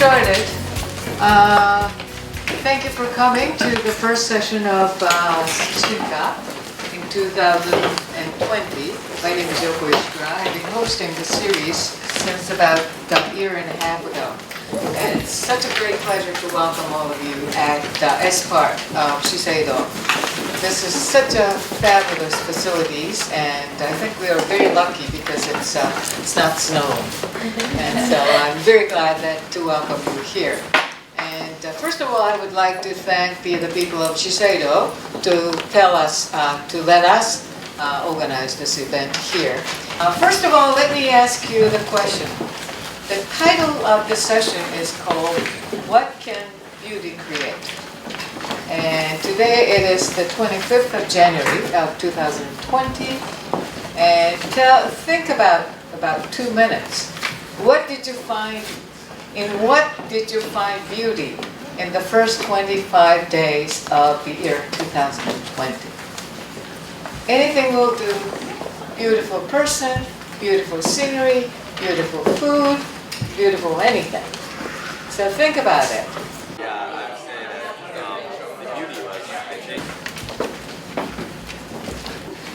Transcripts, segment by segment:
started. Thank you for coming to the first session of SINCA in 2020. My name is Yoko Ishikura. I've been hosting the series since about a year and a half ago. And it's such a great pleasure to welcome all of you at S Part of Shiseido. This is such a fabulous facilities, and I think we are very lucky because it's not snowing. And so I'm very glad to welcome you here. And first of all, I would like to thank the people of Shiseido to let us organize this event here. First of all, let me ask you the question. The title of the session is called, What Can Beauty Create? And today it is the 25th of January of 2020. And think about 2 minutes. What did you find beauty in the first 25 days of the year 2020? Anything will do. Beautiful person, beautiful scenery, beautiful food, beautiful anything. So think about it. Yeah, I would say that the beauty was, I think.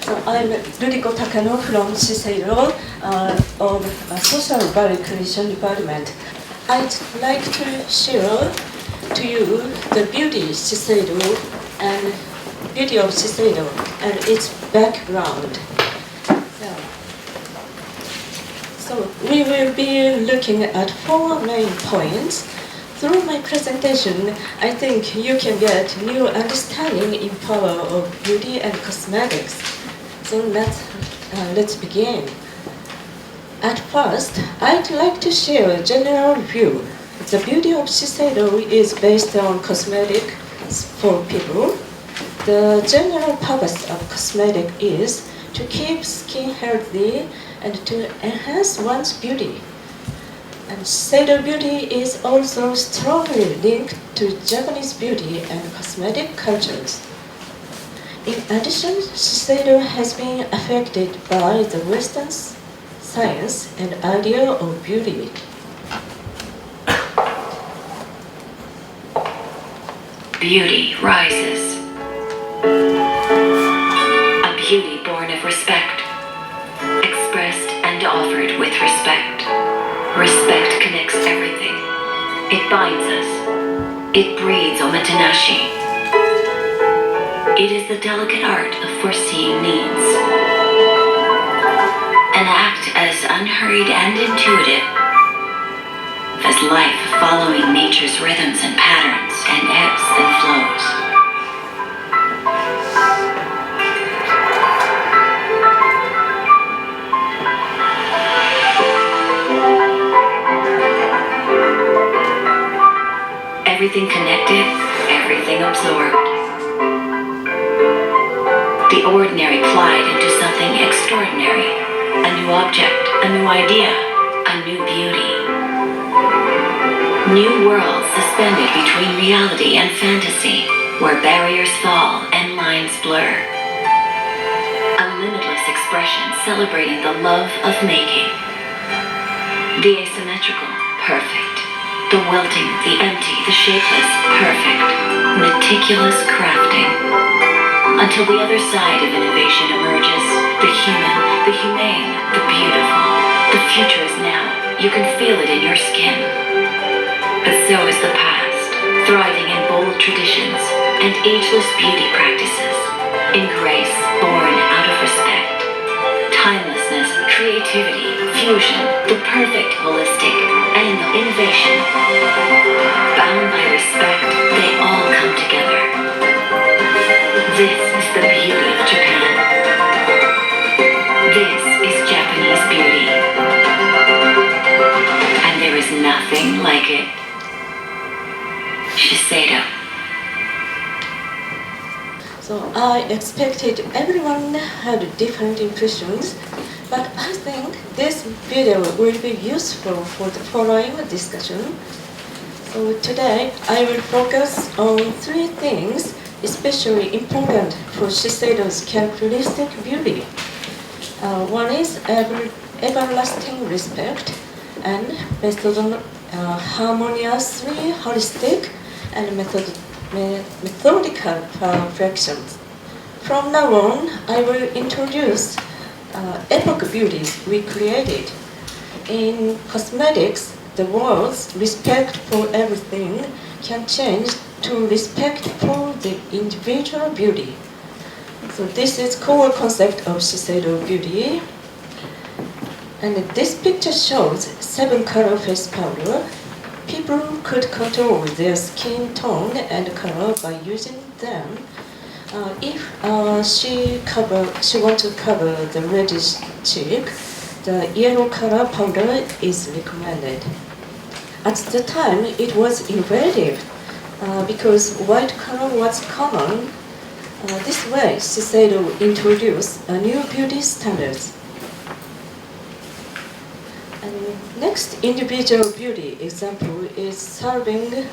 So I'm Ruriko Takano from Shiseido of Social Value Creation Department. I'd like to share to you the beauty Shiseido and beauty of Shiseido and its background. So we will be looking at 4 main points. Through my presentation, I think you can get new understanding in power of beauty and cosmetics. So let's begin. At first, I'd like to share a general view. The beauty of Shiseido is based on cosmetics for people. The general purpose of cosmetic is to keep skin healthy and to enhance one's beauty. And Shiseido beauty is also strongly linked to Japanese beauty and cosmetic cultures. In addition, Shiseido has been affected by the Western science and idea of beauty. Beauty rises. A beauty born of respect, expressed and offered with respect. Respect connects everything. It binds us. It breeds omotenashi. It is the delicate art of foreseeing needs. An act as unhurried and intuitive as life following nature's rhythms and patterns and ebbs and flows. Everything connected, everything absorbed. The ordinary plied into something extraordinary, a new object, a new idea, a new beauty. New worlds suspended between reality and fantasy, where barriers fall and lines blur. A limitless expression celebrating the love of making. The asymmetrical, perfect. The wilting, the empty, the shapeless, perfect. Meticulous crafting. Until the other side of innovation emerges, the human, the humane, the beautiful. The future is now. You can feel it in your skin. But so is the past, thriving in bold traditions and ageless beauty practices. In grace, born out of respect. Timelessness, creativity, fusion, the perfect holistic, and innovation. Bound by respect, they all come together. This is the beauty of Japan. This is Japanese beauty. And there is nothing like it. Shiseido. So I expected everyone had different impressions, but I think this video will be useful for the following discussion. So today I will focus on 3 things especially important for Shiseido's characteristic beauty. One is everlasting respect and harmoniously holistic and methodical perfections. From now on, I will introduce epoch beauties we created. In cosmetics, the world's respect for everything can change to respect for the individual beauty. So this is core concept of Shiseido beauty. And this picture shows 7 color face powder. People could control their skin tone and color by using them. If she wants to cover the reddish cheek, the yellow color powder is recommended. At the time, it was innovative because white color was common. This way, Shiseido introduced a new beauty standards. And next individual beauty example is solving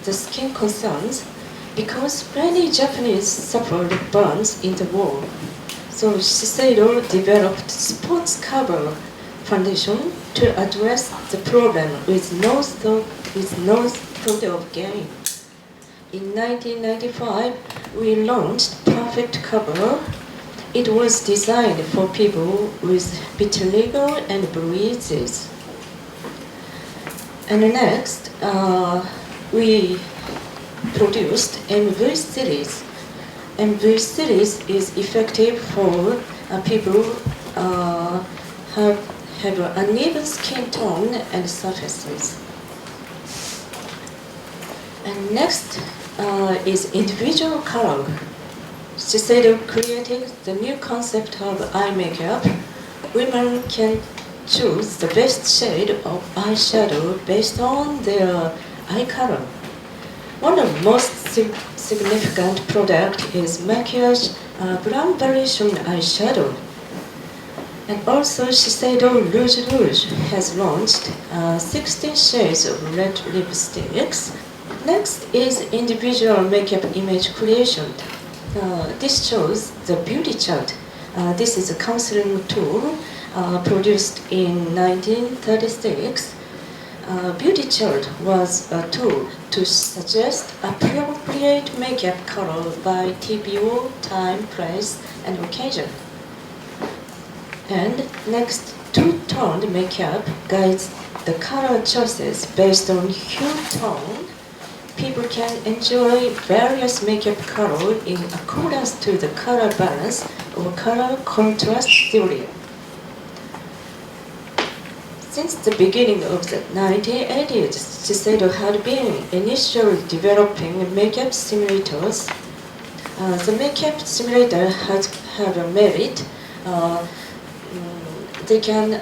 the skin concerns because many Japanese suffered burns in the war. So Shiseido developed sports cover foundation to address the problem with no thought of gain. In 1995, we launched Perfect Cover. It was designed for people with vitiligo and bruises. And next, we produced MV series. MV series is effective for people have uneven skin tone and surfaces. And next is individual color. Shiseido creating the new concept of eye makeup. Women can choose the best shade of eyeshadow based on their eye color. One of the most significant product is Maquillage Brown Variation eyeshadow. And also Shiseido Rouge Rouge has launched 16 shades of red lipsticks. Next is individual makeup image creation. This shows the beauty chart. This is a counseling tool produced in 1936. Beauty chart was a tool to suggest appropriate makeup color by TPO, time, place, and occasion. And next, two-toned makeup guides the color choices based on hue tone. People can enjoy various makeup color in accordance to the color balance or color contrast theory. Since the beginning of the 1980s, Shiseido had been initially developing makeup simulators. The makeup simulator have a merit. They can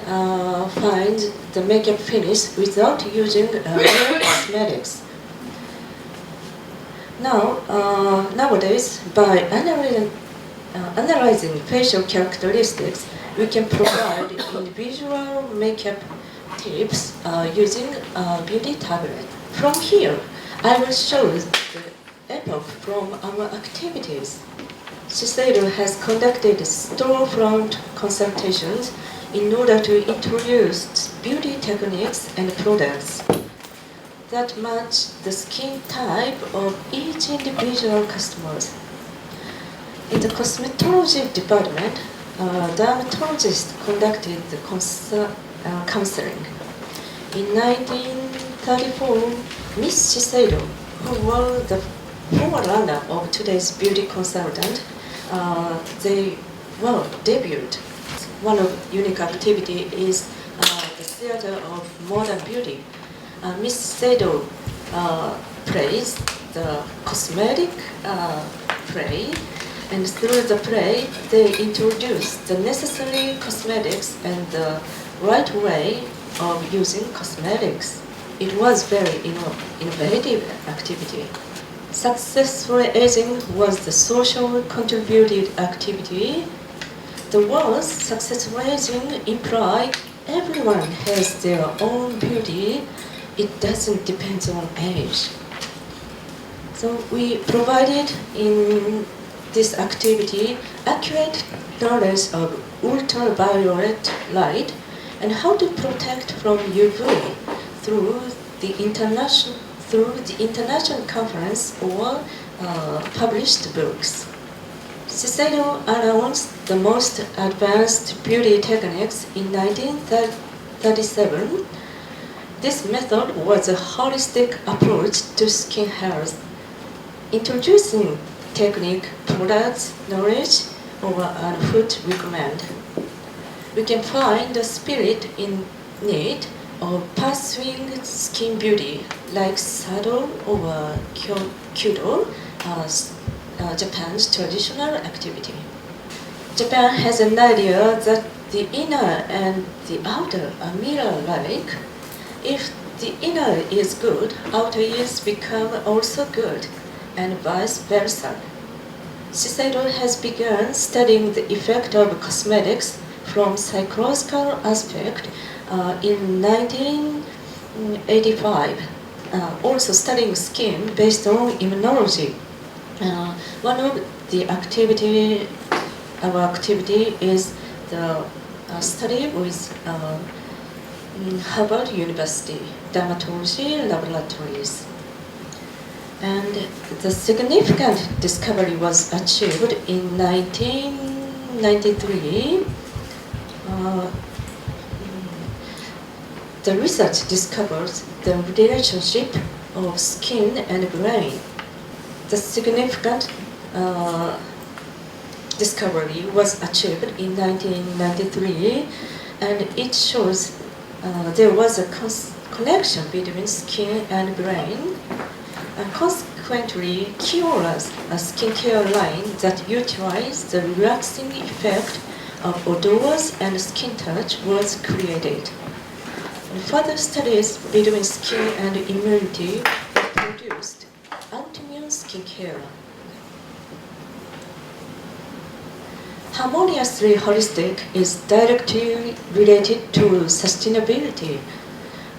find the makeup finish without using real cosmetics. Nowadays, by analyzing facial characteristics, we can provide individual makeup tips using a beauty tablet. From here, I will show the epoch from our activities. Shiseido has conducted storefront consultations in order to introduce beauty techniques and products that match the skin type of each individual customers. In the cosmetology department, dermatologists conducted the counseling. In 1934, Miss Shiseido, who was the forerunner of today's beauty consultant, they debuted. One of unique activity is the theater of modern beauty. Miss Shiseido plays the cosmetic play, and through the play, they introduce the necessary cosmetics and the right way of using cosmetics. It was very innovative activity. Successful aging was the social contributed activity. The words successful aging imply everyone has their own beauty. It doesn't depend on age. So we provided in this activity accurate knowledge of ultraviolet light and how to protect from UV through through the international conference or published books. Shiseido announced the most advanced beauty techniques in 1937. This method was a holistic approach to skin health, introducing technique, products, knowledge, and food recommend. We can find the spirit in need of pursuing skin beauty like Sado or Kyudo, Japan's traditional activity. Japan has an idea that the inner and the outer are mirror-like. If the inner is good, outer is become also good, and vice versa. Shiseido has begun studying the effect of cosmetics from psychological aspect in 1985, also studying skin based on immunology. One of the our activity is the study with Harvard University dermatology laboratories. And the significant discovery was achieved in 1993. The research discovered the relationship of skin and brain. The significant discovery was achieved in 1993, and it shows there was a connection between skin and brain. And consequently, Kiora's a skincare line that utilized the relaxing effect of odors and skin touch was created. And further studies between skin and immunity were produced. Autoimmune skincare. Harmoniously holistic is directly related to sustainability.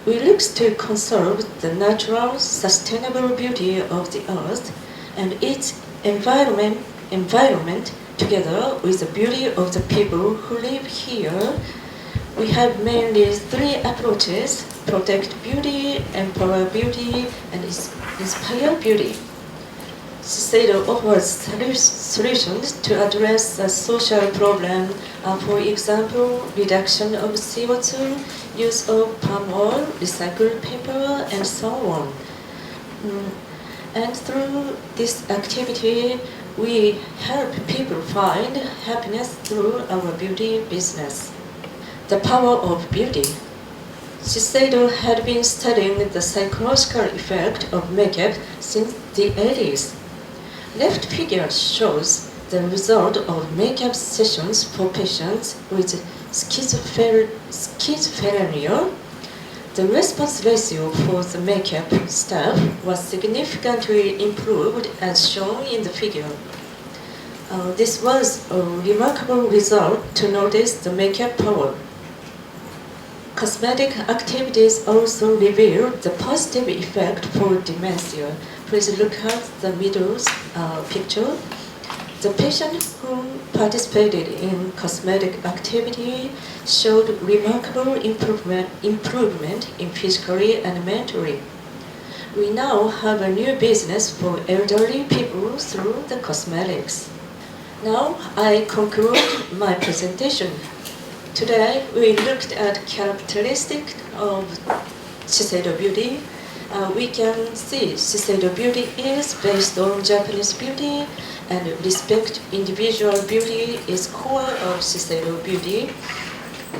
We look to conserve the natural, sustainable beauty of the earth and its environment together with the beauty of the people who live here. We have mainly three approaches: protect beauty, empower beauty, and inspire beauty. Shiseido offers solutions to address a social problem, for example, reduction of CO2, use of palm oil, recycled paper, and so on. And through this activity, we help people find happiness through our beauty business. The power of beauty. Shiseido had been studying the psychological effect of makeup since the 80s. Left figure shows the result of makeup sessions for patients with schizophrenia. The response ratio for the makeup staff was significantly improved as shown in the figure. This was a remarkable result to notice the makeup power. Cosmetic activities also revealed the positive effect for dementia. Please look at the middle picture. The patient who participated in cosmetic activity showed remarkable improvement in physically and mentally. We now have a new business for elderly people through the cosmetics. Now I conclude my presentation. Today we looked at characteristics of Shiseido beauty. We can see Shiseido beauty is based on Japanese beauty, and respect individual beauty is core of Shiseido beauty.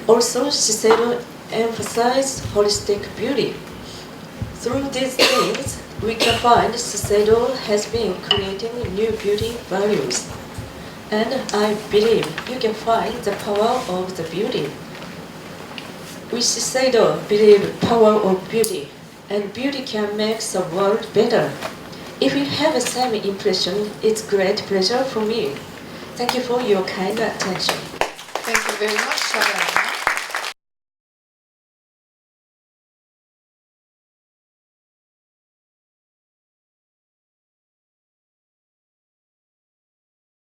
Also, Shiseido emphasizes holistic beauty. Through these things, we can find Shiseido has been creating new beauty values. And I believe you can find the power of the beauty. We Shiseido believe power of beauty, and beauty can make the world better. If you have the same impression, it's great pleasure for me. Thank you for your kind attention. Thank you very much, Takano.